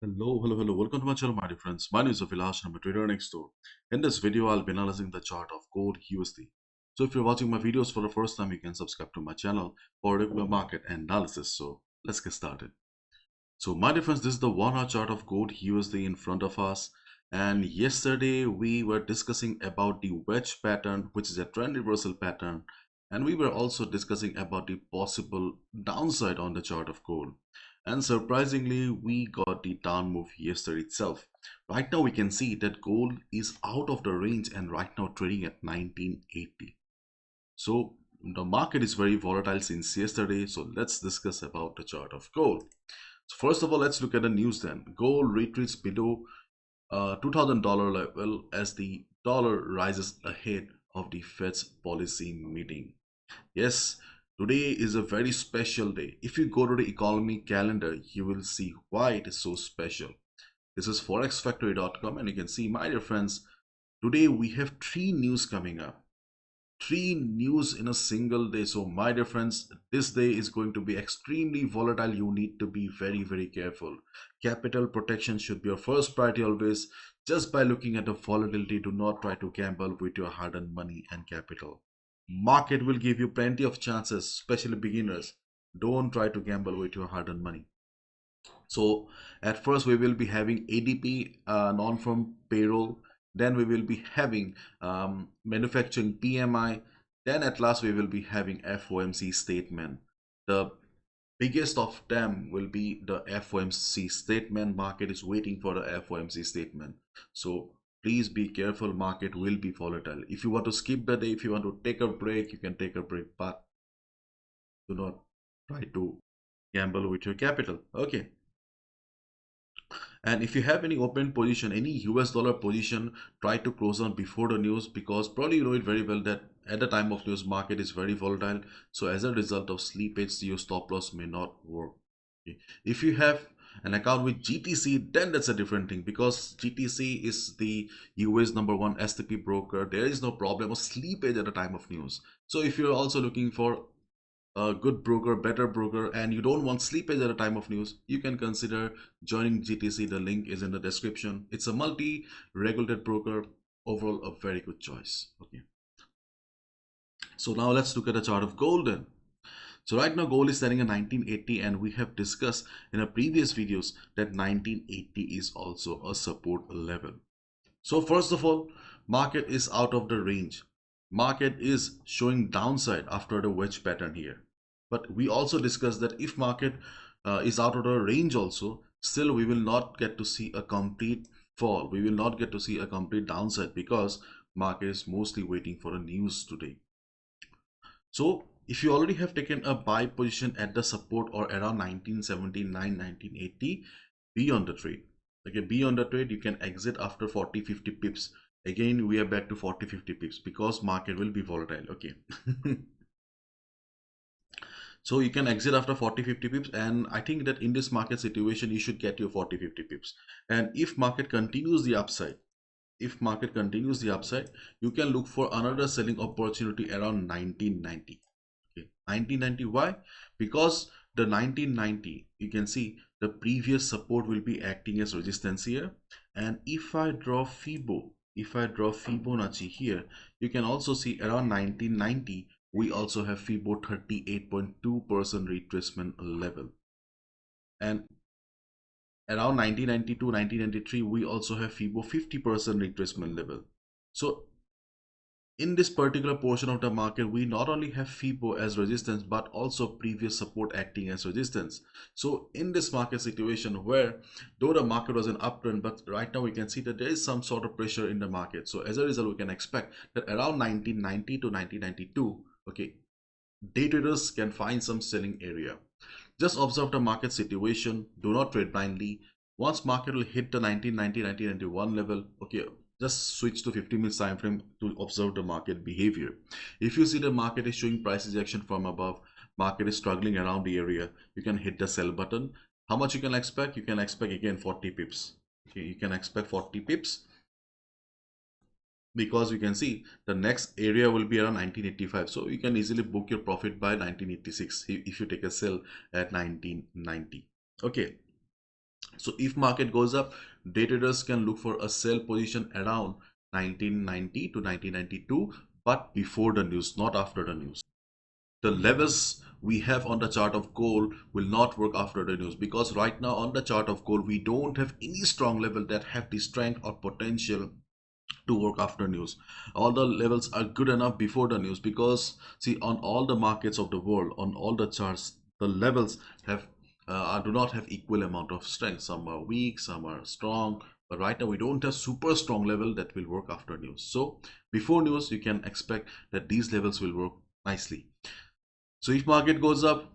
Hello. Welcome to my channel, my dear friends. My name is Avilash and I'm a trader next door. In this video, I'll be analyzing the chart of gold USD. So if you're watching my videos for the first time, you can subscribe to my channel for regular market analysis. So let's get started. So my dear friends, this is the 1 hour chart of gold USD in front of us. And yesterday we were discussing about the wedge pattern, which is a trend reversal pattern. And we were also discussing about the possible downside on the chart of gold. And surprisingly, we got the down move yesterday itself. Right now we can see that gold is out of the range and right now trading at 1980. So the market is very volatile since yesterday. So let's discuss about the chart of gold. So first of all, let's look at the news then. Gold retreats below $2,000 level as the dollar rises ahead of the Fed's policy meeting. Yes, today is a very special day. If you go to the economy calendar, you will see why it is so special. This is forexfactory.com and you can see, my dear friends, today we have three news coming up. Three news in a single day. So my dear friends, this day is going to be extremely volatile. You need to be very careful. Capital protection should be your first priority always. Just by looking at the volatility, do not try to gamble with your hard-earned money and capital. Market will give you plenty of chances, especially beginners. Don't try to gamble with your hard-earned money. So at first we will be having ADP, non-farm payroll. Then we will be having manufacturing PMI. Then at last we will be having FOMC statement. The biggest of them will be the FOMC statement. Market is waiting for the FOMC statement. So please be careful. Market will be volatile. If you want to skip the day, if you want to take a break, you can take a break, but do not try to gamble with your capital. Okay. And if you have any open position, any US dollar position, try to close on before the news, because probably you know it very well that at the time of news, market is very volatile. So as a result of slippage, your stop loss may not work. Okay. If you have an account with GTC, then that's a different thing, because GTC is the US #1 STP broker. There is no problem of slippage at the time of news. So if you're also looking for a good broker, better broker, and you don't want slippage at the time of news, you can consider joining GTC. The link is in the description. It's a multi-regulated broker. Overall, a very good choice. Okay. So now let's look at the chart of gold then. So right now gold is standing at 1980, and we have discussed in our previous videos that 1980 is also a support level. So first of all, market is out of the range. Market is showing downside after the wedge pattern here. But we also discussed that if market is out of the range also, still we will not get to see a complete fall. We will not get to see a complete downside, because market is mostly waiting for a news today. So if you already have taken a buy position at the support or around 1979, 1980, be on the trade. Okay, be on the trade. You can exit after 40-50 pips. Again, we are back to 40-50 pips because market will be volatile. Okay. So you can exit after 40-50 pips, and I think that in this market situation you should get your 40-50 pips. And if market continues the upside, you can look for another selling opportunity around 1990. Okay, 1990. Why? Because the 1990, you can see the previous support will be acting as resistance here. And if I draw Fibonacci here, you can also see around 1990 we also have Fibo 38.2% retracement level, and around 1992, 1993 we also have Fibo 50% retracement level. So in this particular portion of the market, we not only have Fibo as resistance, but also previous support acting as resistance. So in this market situation, where though the market was an uptrend, but right now we can see that there is some sort of pressure in the market. So as a result, we can expect that around 1990 to 1992, okay, day traders can find some selling area. Just observe the market situation. Do not trade blindly. Once market will hit the 1990, 1991 level, okay, just switch to 50 minutes time frame to observe the market behavior. If you see the market is showing price rejection from above, market is struggling around the area, you can hit the sell button. How much you can expect? You can expect again 40 pips. Okay, you can expect 40 pips, because you can see the next area will be around 1985. So you can easily book your profit by 1986 if you take a sell at 1990. Okay. So if market goes up, day traders can look for a sell position around 1990 to 1992, but before the news, not after the news. The levels we have on the chart of gold will not work after the news, because right now on the chart of gold we don't have any strong level that have the strength or potential to work after news. All the levels are good enough before the news, because see, on all the markets of the world, on all the charts, the levels have do not have equal amount of strength. Some are weak, some are strong, but right now we don't have super strong level that will work after news. So before news you can expect that these levels will work nicely. So if market goes up,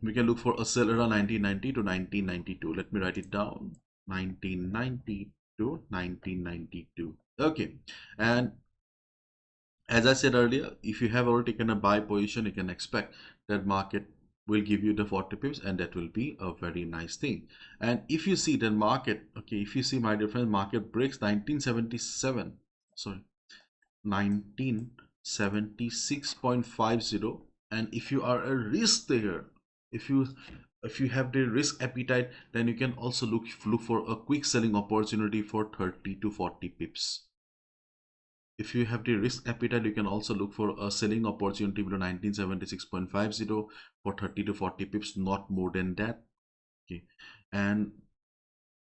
we can look for a sell around 1990 to 1992. Let me write it down. 1990 to 1992. Okay. And as I said earlier, if you have already taken a buy position, you can expect that market will give you the 40 pips, and that will be a very nice thing. And if you see the market, okay, if you see, my dear friend, market breaks 1977, sorry, 1976.50, and if you are a risk taker, if you have the risk appetite, then you can also look for a quick selling opportunity for 30 to 40 pips. If you have the risk appetite, you can also look for a selling opportunity below 1976.50 for 30 to 40 pips, not more than that. Okay, and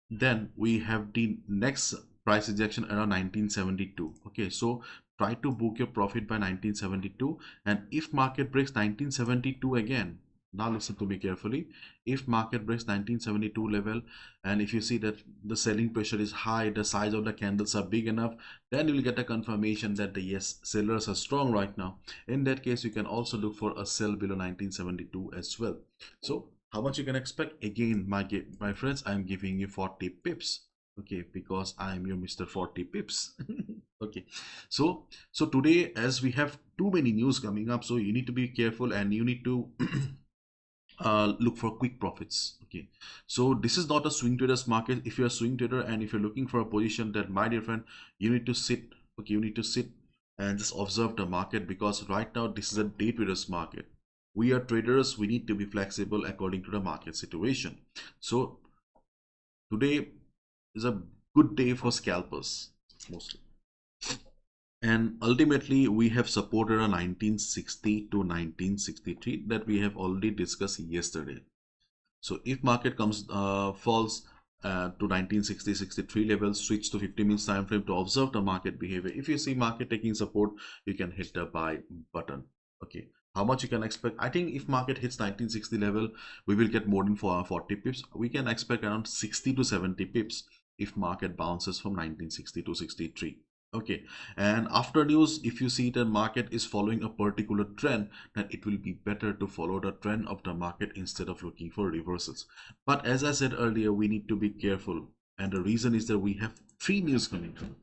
then we have the next price rejection around 1972. Okay, so try to book your profit by 1972, and if market breaks 1972 again, now listen to me carefully, if market breaks 1972 level, and if you see that the selling pressure is high, the size of the candles are big enough, then you will get a confirmation that the yes, sellers are strong right now. In that case, you can also look for a sell below 1972 as well. So how much you can expect? Again, my friends, I'm giving you 40 pips. Okay, because I am your Mr. 40 pips. Okay, so today, as we have too many news coming up, so you need to be careful and you need to look for quick profits. Okay, so this is not a swing traders market. If you're a swing trader and if you're looking for a position, that, my dear friend, you need to sit. Okay, you need to sit and just observe the market, because right now this is a day traders market. We are traders, we need to be flexible according to the market situation. So today is a good day for scalpers mostly, and ultimately we have supported a 1960 to 1963 that we have already discussed yesterday. So if market comes falls to 1960-63 levels, switch to 50 minutes time frame to observe the market behavior. If you see market taking support, you can hit the buy button. Okay, how much you can expect? I think if market hits 1960 level, we will get more than 40 pips. We can expect around 60 to 70 pips if market bounces from 1960 to 63. Okay, and after news, if you see the market is following a particular trend, then it will be better to follow the trend of the market instead of looking for reversals. But as I said earlier, we need to be careful, and the reason is that we have three news coming through.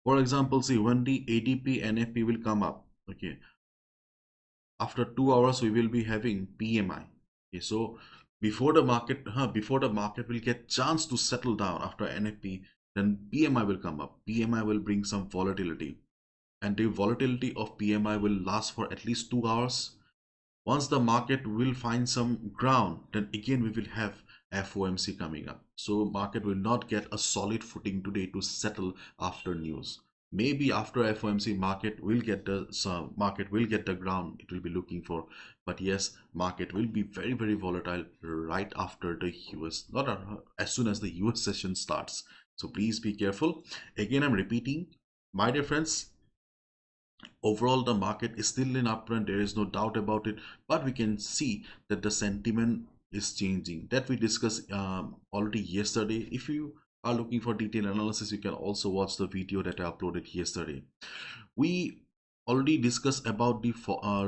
For example, see, when the ADP NFP will come up, okay, after 2 hours we will be having PMI. Okay, so before the market will get chance to settle down after NFP, then PMI will come up. PMI will bring some volatility, and the volatility of PMI will last for at least 2 hours. Once the market will find some ground, then again we will have FOMC coming up. So market will not get a solid footing today to settle after news. Maybe after FOMC, market will get the ground it will be looking for. But yes, market will be very, very volatile right after the US, not as soon as the US session starts. So please be careful. Again, I'm repeating, my dear friends, overall the market is still in uptrend, there is no doubt about it, but we can see that the sentiment is changing, that we discussed already yesterday. If you are looking for detailed analysis, you can also watch the video that I uploaded yesterday. We already discussed about the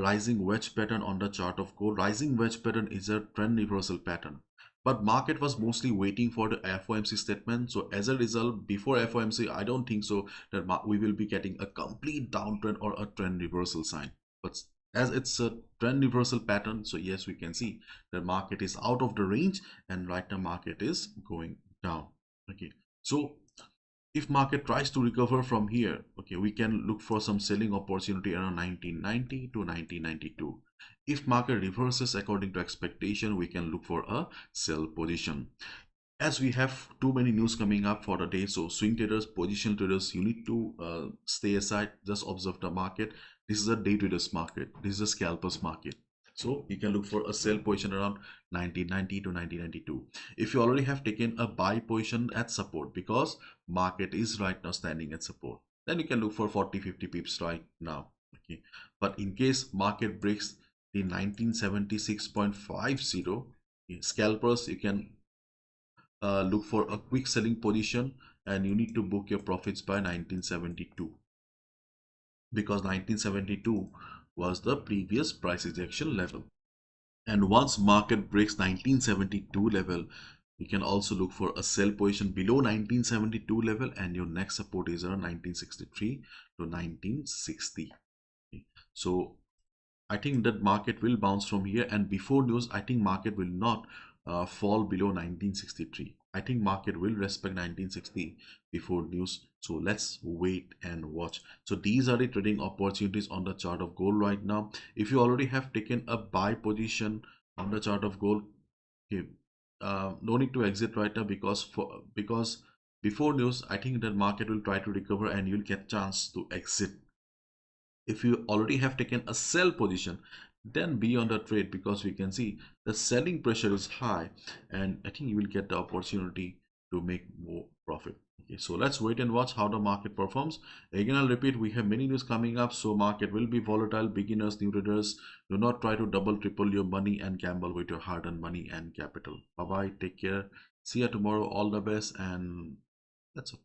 rising wedge pattern on the chart of gold. Rising wedge pattern is a trend reversal pattern, but market was mostly waiting for the FOMC statement. So as a result, before FOMC, I don't think so that we will be getting a complete downtrend or a trend reversal sign. But as it's a trend reversal pattern, so yes, we can see the market is out of the range, and right now market is going down. Okay, so if market tries to recover from here, okay, we can look for some selling opportunity around 1990 to 1992. If market reverses according to expectation, we can look for a sell position. as we have too many news coming up for the day, so swing traders, position traders, you need to stay aside, just observe the market. This is a day traders market, this is a scalpers market. So you can look for a sell position around 1990 to 1992 if you already have taken a buy position at support, because market is right now standing at support. Then you can look for 40-50 pips right now. Okay, but in case market breaks the 1976.50, scalpers, you can look for a quick selling position, and you need to book your profits by 1972, because 1972 was the previous price ejection level. And once market breaks 1972 level, you can also look for a sell position below 1972 level, and your next support is around 1963 to 1960. So I think that market will bounce from here, and before news I think market will not fall below 1963. I think market will respect 1960 before news. So let's wait and watch. So these are the trading opportunities on the chart of gold right now. If you already have taken a buy position on the chart of gold, okay, no need to exit right now, because before news I think that market will try to recover and you'll get chance to exit. If you already have taken a sell position, then be on the trade, because we can see the selling pressure is high, and I think you will get the opportunity to make more profit. Okay, so let's wait and watch how the market performs. Again, I'll repeat, we have many news coming up, so market will be volatile. Beginners, new traders, do not try to double triple your money and gamble with your hard-earned money and capital. Bye bye, take care, see you tomorrow, all the best, and that's it.